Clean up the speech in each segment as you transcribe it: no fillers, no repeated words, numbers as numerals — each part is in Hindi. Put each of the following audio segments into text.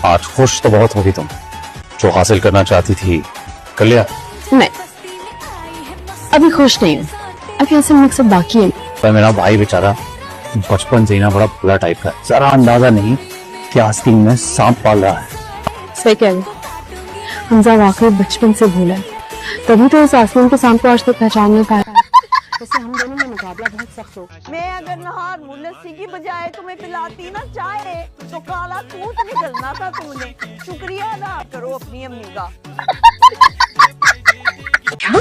आज खुश तो बहुत होगी तुम, जो हासिल करना चाहती थी कर लिया। नहीं, अभी खुश नहीं हूँ, अभी ऐसे मकसद बाकी है। पर मेरा भाई बेचारा बचपन से ही ना बड़ा बुरा टाइप का है, जरा अंदाजा नहीं कि आस्तीन में सांप पाल रहा है। सही कह रहे, हमजा वाकई बचपन से भूला है, तभी तो इस आसमान के सांप को आज तक पहचान नहीं पाया। वैसे हम दोनों में मुकाबला बहुत सख्त हो। मैं अगर नहार मुनस्सी की बजाय तुम्हें पिलाती ना चाहे तो काला तूत निकलना था तूने। शुक्रिया अदा करो अपनी अम्मी का। क्या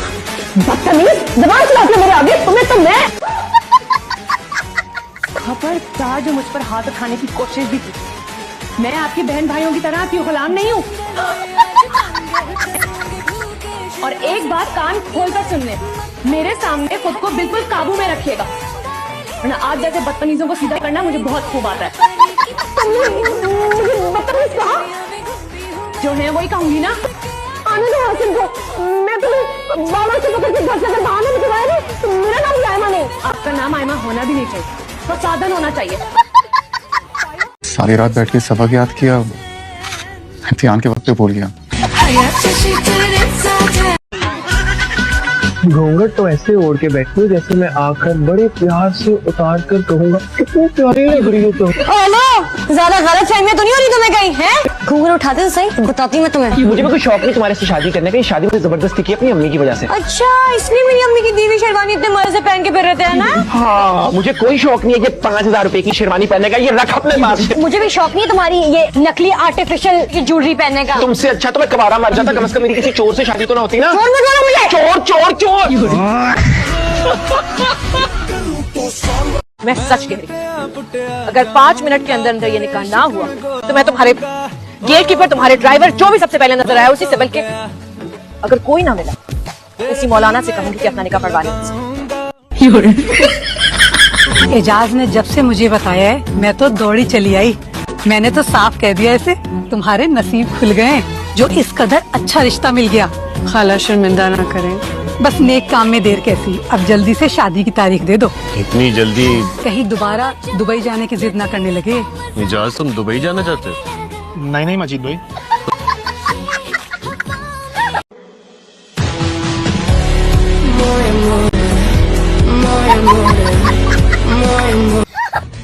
बदतमीज, जबान चलाते मेरे आगे, तुम्हें तो मैं खबरदार जो मुझ पर हाथ उठाने की कोशिश भी की। मैं आपकी बहन भाइयों की तरह आपकी गुलाम नहीं हूँ। और एक बात कान खोलकर सुन ले, मेरे सामने खुद को बिल्कुल काबू में रखिएगा, वरना आप जैसे बदतमीजों को सीधा करना मुझे बहुत खूब आता है। बदतमीज कहा? जो है वही कहूंगी ना। आने दो हासिल को, मैं तुम्हें बाबा से पकड़ के घर से अगर बाहर नहीं निकलवाया तो मेरा नाम आयमा नहीं। आपका नाम आयमा होना भी नहीं चाहिए, तो साधन होना चाहिए। सारी रात बैठ के सबक याद किया, इम्तिहान के वक्त पे भूल गया। घूंघट तो ऐसे ओढ़ के बैठी हूँ जैसे मैं आकर बड़े प्यार से उतार कर कहूँगा कितनी प्यारी लग रही है तुम। ज्यादा गलत फहमियां तो नहीं हो रही तुम्हें कहीं हैं? घूंघट उठाते तो सही, बताती मैं तुम्हें। मुझे भी कोई शौक नहीं तुम्हारे से शादी करने का, ये शादी मुझे जबरदस्ती की अपनी अम्मी की वजह से। अच्छा, इसलिए मेरी अम्मी की दीवी शेरवानी इतने मजे से पहन के फिर रहते हैं ना। हाँ, मुझे कोई शौक नहीं है ये 5,000 रुपए की शेरवानी पहनने का, ये रख अपने पास। मुझे भी शौक नहीं है तुम्हारी ये नकली आर्टिफिशियल ज्वेलरी पहनने का। तुमसे अच्छा तो मैं कबारा मर जाता, कम से कम मेरी किसी चोर से शादी तो ना होती ना। चोर मत बोलो मुझे। चोर चोर चोर। मैं सच कह रही हूँ, अगर 5 मिनट के अंदर अंदर ये निकाह ना हुआ तो मैं तुम्हारे गेट कीपर, तुम्हारे ड्राइवर, जो भी सबसे पहले नजर आया उसी से, बल्कि अगर कोई ना मिला तो इसी मौलाना से कहूंगी कि अपना निकाह पढ़वा लें। एजाज ने जब से मुझे बताया है मैं तो दौड़ी चली आई। मैंने तो साफ कह दिया इसे, तुम्हारे नसीब खुल गए जो इस कदर अच्छा रिश्ता मिल गया। खाला शर्मिंदा ना करें, बस नेक काम में देर कैसी, अब जल्दी से शादी की तारीख दे दो। इतनी जल्दी? कहीं दोबारा दुबई जाने की जिद ना करने लगे। एजाज तुम दुबई जाना चाहते हो? नहीं नहीं मजीद भाई,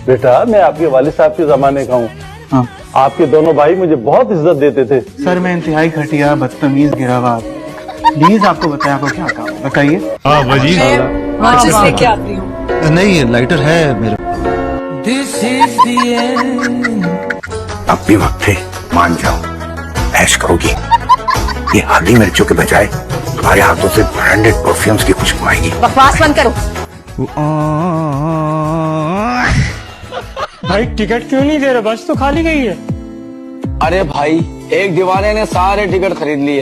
बेटा मैं आपके वालिद साहब के जमाने का हूँ। हाँ। आपके दोनों भाई मुझे बहुत इज्जत देते थे। सर मैं इंतहाई घटिया बदतमीज गिरावा, प्लीज आपको बताया आपको क्या काम है, बताइए। हाँ वजीर, क्या आती हूँ? नहीं लाइटर है मेरे। अब भी वक्त है, मान जाओ, ऐश करोगी। ये हरी मिर्चों के बजाय तुम्हारे हाथों से ब्रांडेड परफ्यूम्स की खुशबू आएगी। बकवास बंद करो। भाई टिकट क्यों नहीं दे रहे, बस तो खाली गई है। अरे भाई एक दीवाने ने सारे टिकट खरीद लिए।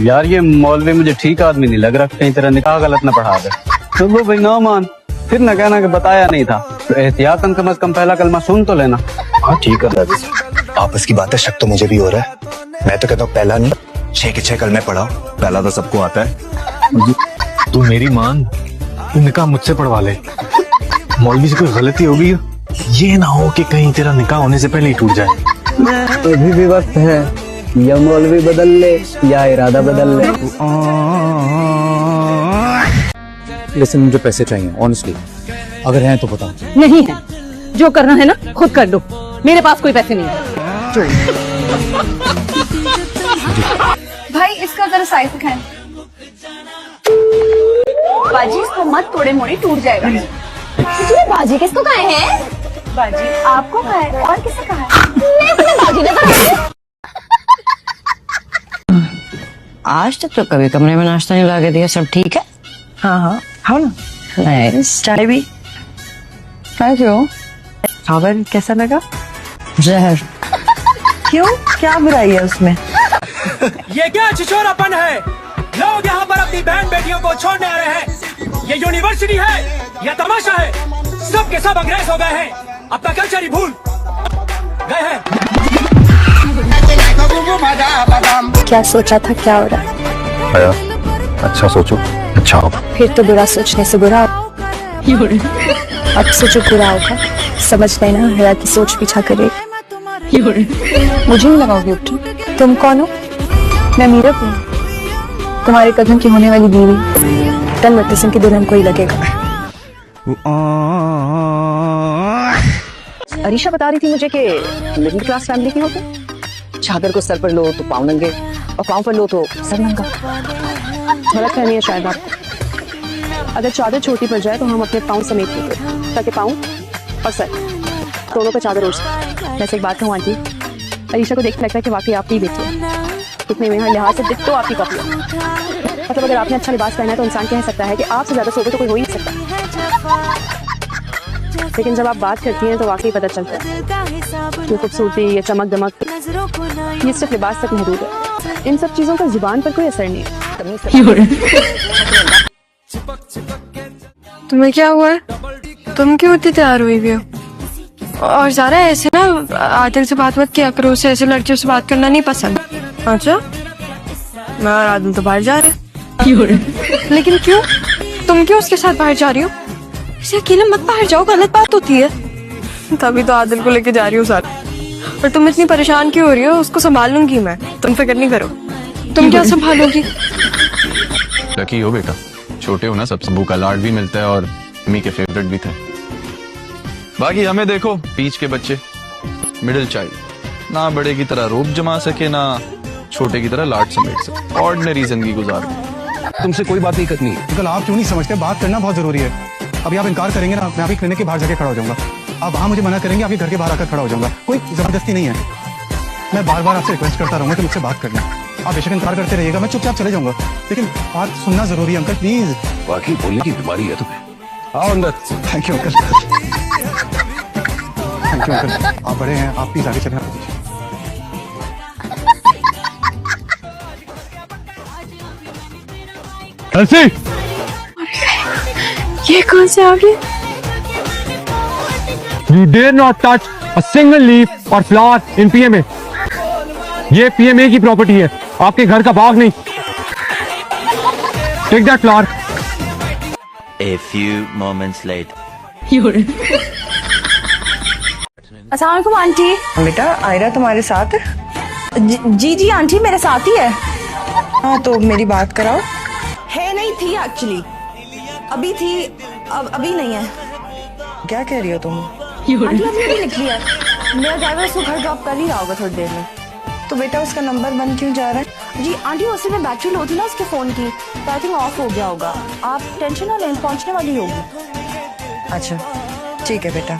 यार ये मौलवी मुझे ठीक आदमी नहीं लग रहा, कहीं तरह निकाह गलत न पढ़ा दे। चलो भाई ना मान, फिर न कहना कि बताया नहीं था, तो एहतियातन कम से कम पहला कलमा सुन तो लेना। हाँ ठीक है दादी, आपस की बातें शक तो मुझे भी हो रहा है। मैं तो कहता हूँ पहला नहीं 6 के 6 कलमे पढ़ाओ, पहला तो सबको आता है। तू मेरी मान, तू निकाह मुझसे पढ़वा ले। मौलवी से कोई गलती होगी, ये ना हो कि कहीं तेरा निकाह होने से पहले ही टूट जाए। अभी भी वक्त है, या मौलवी बदल ले या इरादा बदल ले। लेकिन मुझे पैसे चाहिए ऑनेस्टली, अगर हैं तो बताओ। नहीं है, जो करना है ना खुद कर लो, मेरे पास कोई पैसे नहीं है। भाई इसका जरा साइज दिखाएं। बाजी इसको मत तोड़े मोड़े, टूट जाएगा। बाजी किसको कहे हैं? बाजी आपको कहा है, और किसे कहा है? बाजी ने कहा। आज तक तो कभी कमरे में नाश्ता नहीं ला के दिया, सब ठीक है? हाँ हाँ हाँ ना। नाइस, चाय भी? Thank you. खावर कैसा लगा? जहर। क्यों, क्या बुराई है उसमें? ये क्या छिछोरापन है? लोग यहाँ पर अपनी बहन बेटियों को छोड़ने आ रहे हैं। ये यूनिवर्सिटी है या तमाशा है? सब के सब अंग्रेज हो गए हैं, अपना कल्चर ही भूल गए हैं। क्या सोचा था, क्या हो रहा है? आया, अच्छा सोचो अच्छा होगा। फिर तो बुरा सोचने से बुरा। अब से चुप रहा होगा, समझ लेना हया की सोच पीछा करे। मुझे नहीं लगाओगे उपटन। तुम कौन हो? मैं मीरा हूँ, तुम्हारे कदम की होने वाली बीवी। टन वटसन की दुल्हन को ही लगेगा। अरीशा बता रही थी मुझे कि मिडिल क्लास फैमिली की हो तुम। चादर को सर पर लो तो पाँव नंगे, और पाँव पर लो तो सर नंगा। गलत फहमी है शायद आपको। अगर चादर छोटी पड़ जाए तो हम अपने पाँव समेट लेंगे, ताकि पाँव और सर दोनों पर चादर उड़ जाए। वैसे एक बात कहूँ आंटी, अरीशा को देख लगता है कि वाकई आप ही बेटी है। कितने में हर लिहाज से दिख तो आपकी कॉपी है। मतलब अगर आपने अच्छा लिबास पहना है तो इंसान कह सकता है कि आपसे ज्यादा सोबे तो कोई हो ही नहीं सकता। लेकिन जब आप बात करती हैं तो वाकई पता चलता है ये खूबसूरती, ये चमक दमक, ये सिर्फ लिबास तक महदूद है। इन सब चीजों का जुबान पर कोई असर नहीं है। तुम्हें क्या हुआ है? तुम क्यों इतनी तैयार हुई हुई हो? और ज़ारा ऐसे ना आदिल से बात मत किया करो, उसे ऐसे लड़कियों से बात करना नहीं पसंद। अच्छा, मैं और आदिल तो बाहर जा रहे हैं। लेकिन क्यों? तुम क्यों उसके साथ बाहर जा रही हो? इसे अकेले मत बाहर जाओ, गलत बात होती है। तभी तो आदिल को लेके जा रही हूँ साथ। और तुम इतनी परेशान क्यों हो रही हो? उसको संभाल लूंगी मैं, तुम फिक्र नहीं करो। तुम क्या संभालोगी? लकी हो बेटा, छोटे हो ना, सब सबू का लाड भी मिलता है और अम्मी के फेवरेट भी थे। बाकी हमें देखो, बीच के बच्चे, मिडिल चाइल्ड, ना बड़े की तरह रूप जमा सके ना छोटे की तरह लाड समेट सके, ऑर्डिनरी जिंदगी गुजार रहे। तुमसे कोई बात नहीं करनी। अंकल आप क्यों नहीं समझते, बात करना बहुत जरूरी है। अभी आप इनकार करेंगे ना, मैं अभी क्लिनिक के बाहर जाके खड़ा हो जाऊंगा। आप वहाँ मुझे मना करेंगे, आपके घर के बाहर आकर खड़ा हो जाऊंगा। कोई जबरदस्ती नहीं है। मैं बार बार आपसे रिक्वेस्ट करता रहूंगा कि मुझसे बात करना। आप बेशक इनकार करते रहिएगा, मैं चुपचाप चले जाऊंगा, लेकिन बात सुनना जरूरी है अंकल, प्लीज। वाकई बोलने की बीमारी है तुम्हें। आओ अंदर। Thank you uncle. Thank you uncle, आप बड़े हैं, आप प्लीज आगे चलें। ये कौन से आ गए? You dare not touch a single leaf or flower in PMA. ये PMA की प्रॉपर्टी है, आपके घर का बाग नहीं। Take that flower. A few moments later. अस्सलाम वालेकुम आंटी। बेटा आयरा तुम्हारे साथ है? जी जी आंटी मेरे साथ ही है। हाँ तो मेरी बात कराओ। है नहीं थी एक्चुअली, अभी थी, अब अभी नहीं है। क्या कह रही हो तुम? आंटी अभी निकली है, मेरा ड्राइवर उसको घर ड्रॉप कर ही रहा होगा थोड़ी देर में। तो बेटा उसका नंबर बंद क्यों जा रहा है? जी आंटी उसी में बैटरी लो थी ना उसके फोन की, तो आई थिंक ऑफ हो गया होगा। आप टेंशन ना लें, पहुंचने वाली होगी। अच्छा ठीक है बेटा।